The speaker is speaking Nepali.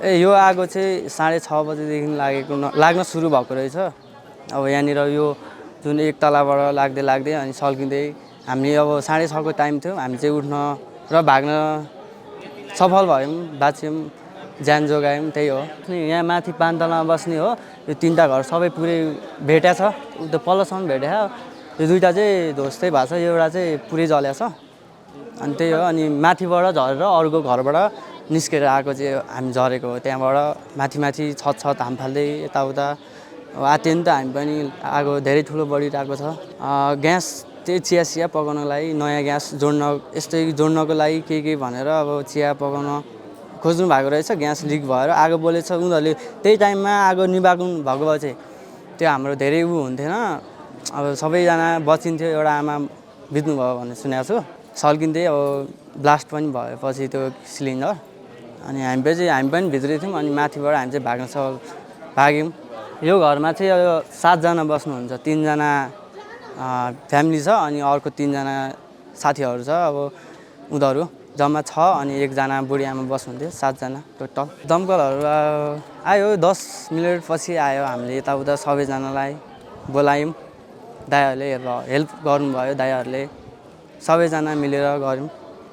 यो आगो चाहिँ 6:30 बजेदेखि लाग्न सुरु भएको रहेछ। अब यहाँनिर यो जुन एक तलाबाट लाग्दै लाग्दै अनि सल्किँदै हामी अब 6:30 को टाइम थियो। हामी चाहिँ उठ्न र भाग्न सफल भयौँ, बाँच्यौँ, ज्यान जोगायौँ। त्यही हो। यहाँ माथि 5 तलामा बस्ने हो। यो 3टा घर सबै पुरै भेट्या छ। त्यो पल्लोसम्म भेट्या छ। यो 2टा चाहिँ ध्वस्तै भएको छ। यो एउटा चाहिँ पुरै जल्या छ। अनि त्यही हो। अनि माथिबाट झरेर अरूको घरबाट निस्केर आएको चाहिँ हामी झरेको हो। त्यहाँबाट माथि छत हाम फाल्दै यताउता अत्यन्त हामी पनि आगो धेरै ठुलो बढिरहेको छ। ग्यास चाहिँ चिया पकाउनको लागि नयाँ ग्यास जोड्नको लागि के भनेर अब चिया पकाउन खोज्नु भएको रहेछ। ग्यास लिक भएर आगो बलेछ। उनीहरूले त्यही टाइममा आगो निभाउनु भएको भए चाहिँ त्यो हाम्रो धेरै हुन्थेन। अब सबैजना बचिन्थ्यो। एउटा आमा बित्नुभयो भन्ने सुनेको छु। सल्किँदै अब ब्लास्ट पनि भएपछि त्यो सिलिन्डर अनि हामी पनि भित्रै थियौँ। अनि माथिबाट हामी चाहिँ भाग्यौँ। यो घरमा चाहिँ अब 7 जना बस्नुहुन्छ। 3 जना फ्यामिली छ अनि अर्को 3 जना साथीहरू छ। अब उनीहरू जम्मा 6 अनि 1 जना बुढी आमा बस्नुहुन्थ्यो। 7 जना टोटल। दमकलहरू आयो 10 मिनट पछि आयो। हामीले यताउता सबैजनालाई बोलायौँ। दाइहरूले हेल्प गर्नुभयो। दाइहरूले सबैजना मिलेर गऱ्यौँ।